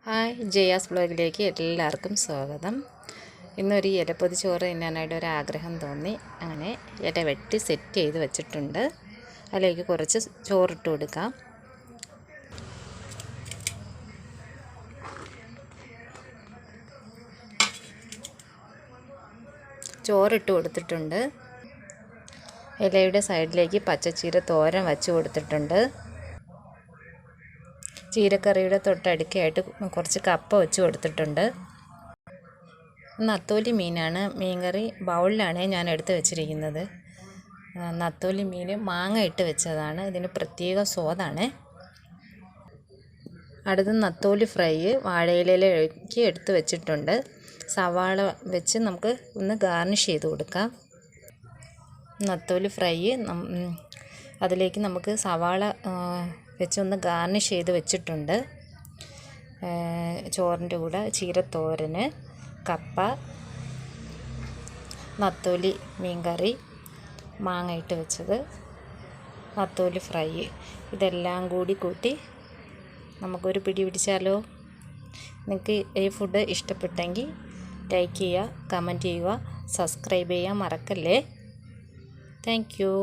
Hi, Jaya's ബ്ലോഗിലേക്ക് എല്ലാവർക്കും സ്വാഗതം. ഇന്നൊരു ഇലപ്പൊതി ചോറ് തിന്നാനായിട്ട് ഒരാഗ്രഹം തോന്നി. അങ്ങനെ ഇല വെട്ടി സെറ്റ് ചെയ്ത് വെച്ചിട്ടുണ്ട്. അതിലേക്ക് കുറച്ച് ചോറിട്ട് കൊടുക്കാം. ചോറിട്ട് കൊടുത്തിട്ടുണ്ട്. ഇലയുടെ സൈഡിലേക്ക് പച്ചച്ചീര തോരൻ വച്ച് കൊടുത്തിട്ടുണ്ട്. ചീരക്കറിയുടെ തൊട്ടടുക്കായിട്ട് കുറച്ച് കപ്പ വെച്ച് കൊടുത്തിട്ടുണ്ട്. നത്തോലി മീനാണ്. മീൻകറി ബൗളിലാണ് ഞാൻ എടുത്ത് വെച്ചിരിക്കുന്നത്. നത്തോലി മീൻ മാങ്ങ ഇട്ട് വെച്ചതാണ്. ഇതിന് പ്രത്യേക സ്വാദാണ്. അടുത്ത് നത്തോലി ഫ്രൈ വാഴയിലയിലേക്ക് എടുത്ത് വെച്ചിട്ടുണ്ട്. സവാള വെച്ച് നമുക്ക് ഒന്ന് ഗാർണിഷ് ചെയ്ത് കൊടുക്കാം. നത്തോലി ഫ്രൈ അതിലേക്ക് നമുക്ക് സവാള വെച്ചൊന്ന് ഗാർണിഷ് ചെയ്ത് വെച്ചിട്ടുണ്ട്. ചോറിൻ്റെ കൂടെ ചീരത്തോരന്, കപ്പ, നത്തോലി മീൻകറി, മാങ്ങ ഇട്ട് വെച്ചത്, നത്തോലി ഫ്രൈ, ഇതെല്ലാം കൂടി കൂട്ടി നമുക്കൊരു പിടി പിടിച്ചാലോ. നിങ്ങൾക്ക് ഈ ഫുഡ് ഇഷ്ടപ്പെട്ടെങ്കിൽ ലൈക്ക് ചെയ്യുക, കമൻറ്റ് ചെയ്യുക, സബ്സ്ക്രൈബ് ചെയ്യാൻ മറക്കല്ലേ. Thank you.